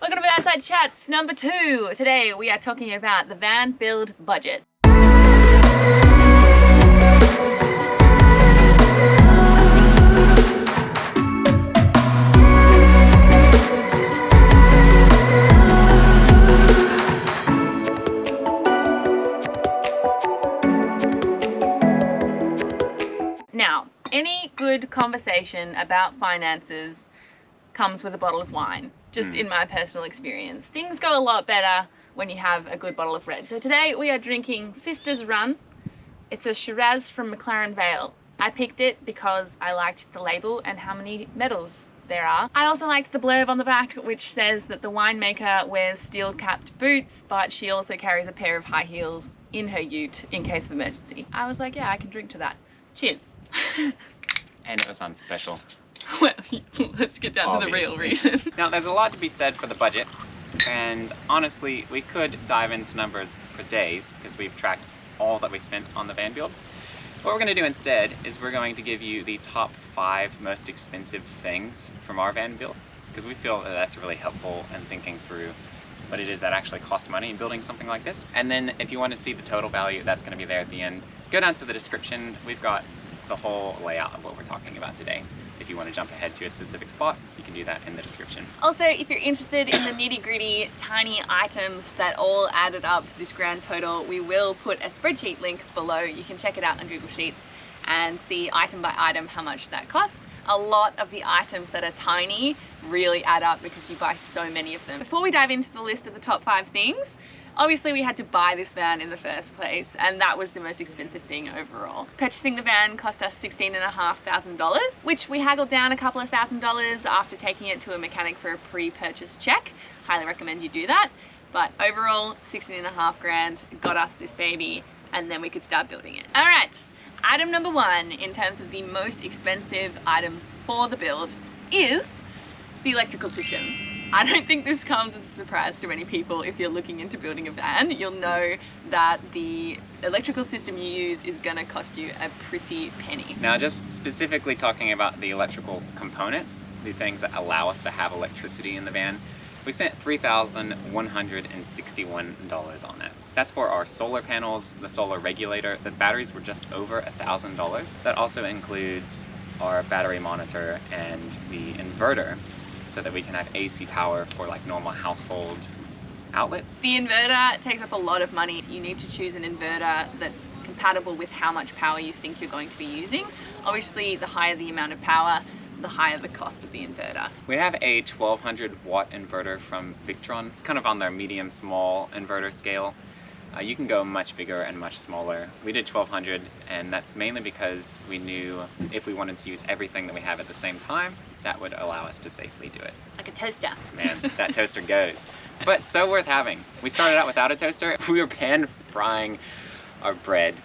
Welcome to VanSide Chats number 2. Today we are talking about the van build budget. Now, any good conversation about finances comes with a bottle of wine, just in my personal experience. Things go a lot better when you have a good bottle of red. So today we are drinking Sister's Run. It's a Shiraz from McLaren Vale. I picked it because I liked the label and how many medals there are. I also liked the blurb on the back, which says that the winemaker wears steel-capped boots, but she also carries a pair of high heels in her ute in case of emergency. I was like, yeah, I can drink to that. Cheers. And it was on special. Well, let's get down to the real reason. Now, there's a lot to be said for the budget, and honestly, we could dive into numbers for days because we've tracked all that we spent on the van build. What we're going to do instead is we're going to give you the top 5 most expensive things from our van build, because we feel that that's really helpful in thinking through what it is that actually costs money in building something like this. And then if you want to see the total value, that's going to be there at the end. Go down to the description. We've got the whole layout of what we're talking about today. If you want to jump ahead to a specific spot, you can do that in the description. Also, if you're interested in the nitty-gritty tiny items that all added up to this grand total, we will put a spreadsheet link below. You can check it out on Google Sheets and see item by item how much that costs. A lot of the items that are tiny really add up because you buy so many of them. Before we dive into the list of the top 5 things, obviously we had to buy this van in the first place, and that was the most expensive thing overall. Purchasing the van cost us $16,500, which we haggled down a couple of $1,000s after taking it to a mechanic for a pre-purchase check. Highly recommend you do that. But overall, 16.5 grand got us this baby, and then we could start building it. All right, item number 1 in terms of the most expensive items for the build is the electrical system. I don't think this comes as a surprise to many people. If you're looking into building a van, you'll know that the electrical system you use is gonna cost you a pretty penny. Now, just specifically talking about the electrical components, the things that allow us to have electricity in the van, we spent $3,161 on that. That's for our solar panels, the solar regulator. The batteries were just over $1,000. That also includes our battery monitor and the inverter, so that we can have AC power for like normal household outlets. The inverter takes up a lot of money. You need to choose an inverter that's compatible with how much power you think you're going to be using. Obviously, the higher the amount of power, the higher the cost of the inverter. We have a 1200 watt inverter from Victron. It's kind of on their medium small inverter scale. You can go much bigger and much smaller. We did 1200, and that's mainly because we knew if we wanted to use everything that we have at the same time, that would allow us to safely do it. Like a toaster. Man, that toaster goes. But so worth having. We started out without a toaster. We were pan frying our bread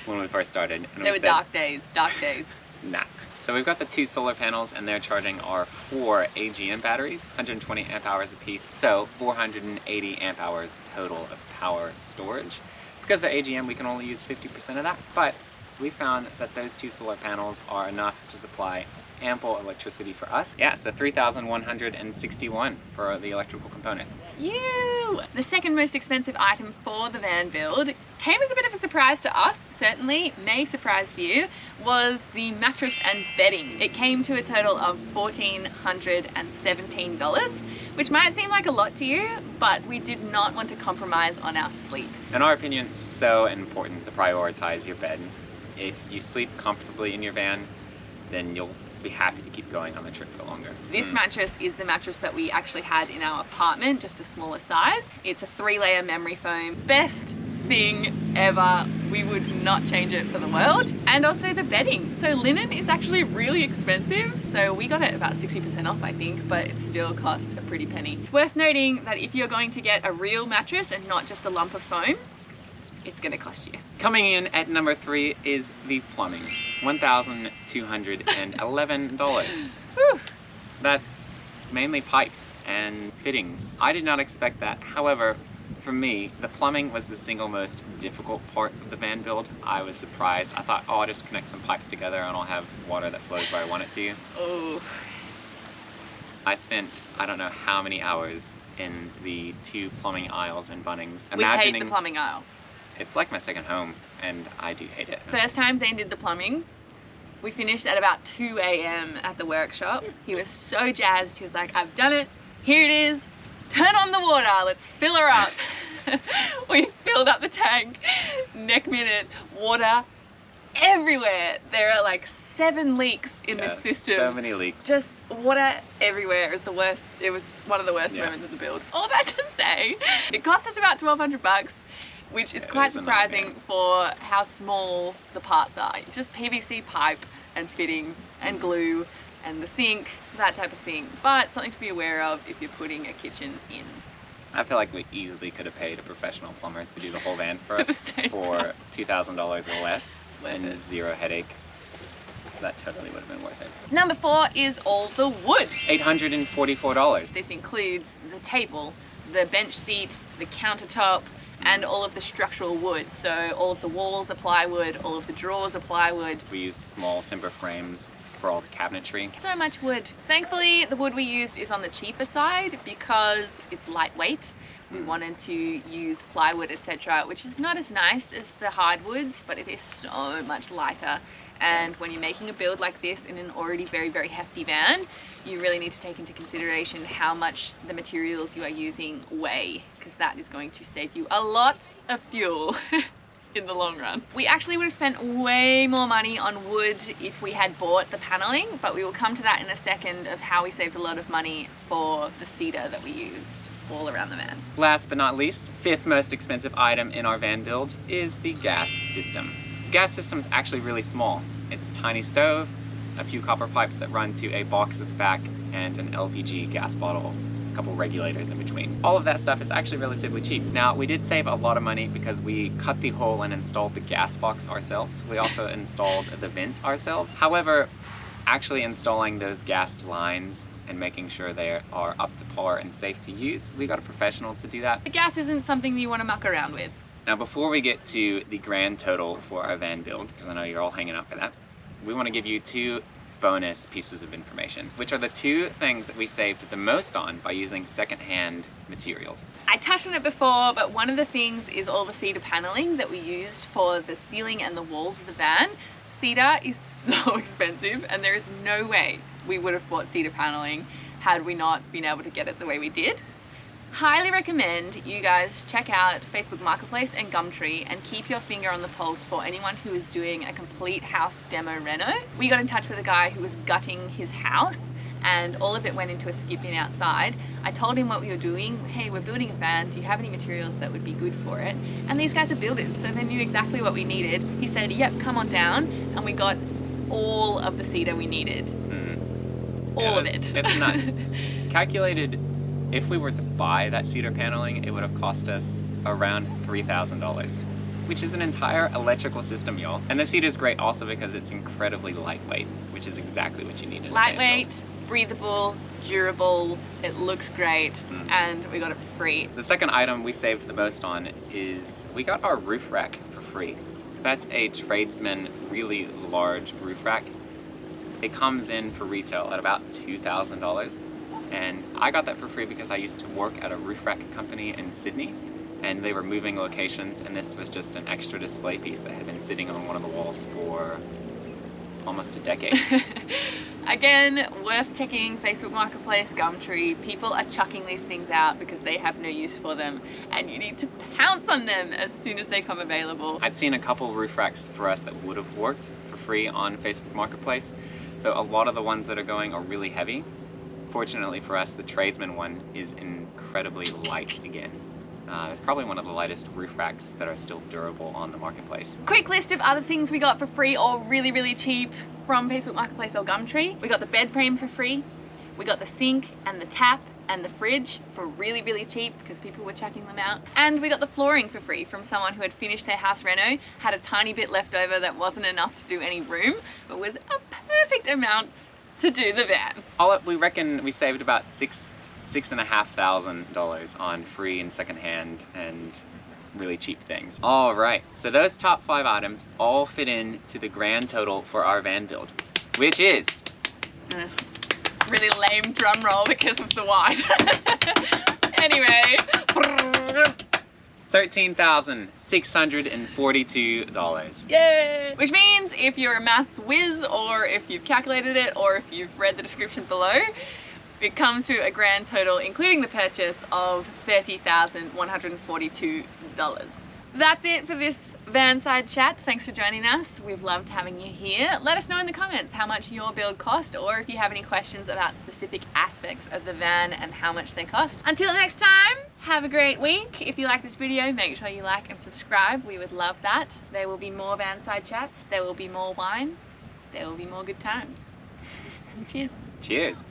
when we first started. And They were dark days, dark days. Nah. So we've got the 2 solar panels, and they're charging our 4 AGM batteries, 120 amp hours a piece. So 480 amp hours total of power storage. Because they're AGM, we can only use 50% of that. But we found that those 2 solar panels are enough to supply ample electricity for us. Yeah, so $3,161 for the electrical components. You! The second most expensive item for the van build came as a bit of a surprise to us, certainly may surprise you, was the mattress and bedding. It came to a total of $1,417, which might seem like a lot to you, but we did not want to compromise on our sleep. In our opinion, it's so important to prioritize your bed. If you sleep comfortably in your van, then you'll be happy to keep going on the trip for longer. This mattress is the mattress that we actually had in our apartment, just a smaller size. It's a 3-layer memory foam. Best thing ever. We would not change it for the world. And also the bedding. So linen is actually really expensive. So we got it about 60% off, I think, but it still cost a pretty penny. It's worth noting that if you're going to get a real mattress and not just a lump of foam, it's gonna cost you. Coming in at number 3 is the plumbing. $1,211. Whew. That's mainly pipes and fittings. I did not expect that. However, for me, the plumbing was the single most difficult part of the van build. I was surprised. I thought, oh, I'll just connect some pipes together and I'll have water that flows where I want it to. Oh. I spent, I don't know how many hours in the 2 plumbing aisles in Bunnings. We hate the plumbing aisle. It's like my second home, and I do hate it. First time Zane did the plumbing, we finished at about 2 a.m. at the workshop. He was so jazzed. He was like, I've done it. Here it is. Turn on the water. Let's fill her up. We filled up the tank. Next minute, water everywhere. There are like 7 leaks in this system. So many leaks. Just water everywhere. It was the worst. It was one of the worst moments of the build. All that to say, it cost us about $1,200, which is quite surprising for how small the parts are. It's just PVC pipe and fittings and glue and the sink, that type of thing. But something to be aware of if you're putting a kitchen in. I feel like we easily could have paid a professional plumber to do the whole van for us for $2,000 or less and 0 headache. That totally would have been worth it. Number 4 is all the wood. $844. This includes the table, the bench seat, the countertop, and all of the structural wood. So all of the walls are plywood, all of the drawers are plywood. We used small timber frames for all the cabinetry. So much wood. Thankfully, the wood we used is on the cheaper side because it's lightweight. We wanted to use plywood, etc., which is not as nice as the hardwoods, but it is so much lighter. And when you're making a build like this in an already very, very hefty van, you really need to take into consideration how much the materials you are using weigh, because that is going to save you a lot of fuel in the long run. We actually would have spent way more money on wood if we had bought the paneling, but we will come to that in a second of how we saved a lot of money for the cedar that we used all around the van. Last but not least, 5th most expensive item in our van build is the gas system. The gas system is actually really small. It's a tiny stove, a few copper pipes that run to a box at the back, and an LPG gas bottle, a couple regulators in between. All of that stuff is actually relatively cheap. Now, we did save a lot of money because we cut the hole and installed the gas box ourselves. We also installed the vent ourselves. However, actually installing those gas lines and making sure they are up to par and safe to use, we got a professional to do that. The gas isn't something you want to muck around with. Now, before we get to the grand total for our van build, because I know you're all hanging out for that, we want to give you 2 bonus pieces of information, which are the 2 things that we saved the most on by using second-hand materials. I touched on it before, but one of the things is all the cedar paneling that we used for the ceiling and the walls of the van. Cedar is so expensive, and there is no way we would have bought cedar paneling had we not been able to get it the way we did. Highly recommend you guys check out Facebook Marketplace and Gumtree and keep your finger on the pulse for anyone who is doing a complete house demo reno. We got in touch with a guy who was gutting his house and all of it went into a skip in outside. I told him what we were doing. Hey, we're building a van. Do you have any materials that would be good for it? And these guys are builders, so they knew exactly what we needed. He said, yep, come on down. And we got all of the cedar we needed. All of it. It's nuts. Calculated, if we were to buy that cedar paneling, it would have cost us around $3,000, which is an entire electrical system, y'all. And the cedar is great also because it's incredibly lightweight, which is exactly what you need in a van lightweight, breathable, durable, it looks great, and we got it for free. The second item we saved the most on is we got our roof rack for free. That's a tradesman, really large roof rack. It comes in for retail at about $2,000. And I got that for free because I used to work at a roof rack company in Sydney, and they were moving locations, and this was just an extra display piece that had been sitting on one of the walls for almost a decade. Again, worth checking Facebook Marketplace, Gumtree. People are chucking these things out because they have no use for them, and you need to pounce on them as soon as they come available. I'd seen a couple roof racks for us that would have worked for free on Facebook Marketplace, though a lot of the ones that are going are really heavy. Fortunately for us, the tradesman one is incredibly light again. It's probably one of the lightest roof racks that are still durable on the marketplace. Quick list of other things we got for free or really, really cheap from Facebook Marketplace or Gumtree. We got the bed frame for free. We got the sink and the tap and the fridge for really, really cheap because people were chucking them out. And we got the flooring for free from someone who had finished their house reno, had a tiny bit left over that wasn't enough to do any room, but was a perfect amount to do the van. All up, we reckon we saved about $6,500 on free and secondhand and really cheap things. All right, so those top 5 items all fit in to the grand total for our van build, which is really lame drum roll because of the wine. Anyway. $13,642. Yay! Which means if you're a maths whiz, or if you've calculated it, or if you've read the description below, it comes to a grand total, including the purchase, of $30,142. That's it for this VanSide chat. Thanks for joining us. We've loved having you here. Let us know in the comments how much your build cost, or if you have any questions about specific aspects of the van and how much they cost. Until next time, have a great week. If you like this video, make sure you like and subscribe. We would love that. There will be more VanSide chats. There will be more wine. There will be more good times. Cheers. Cheers.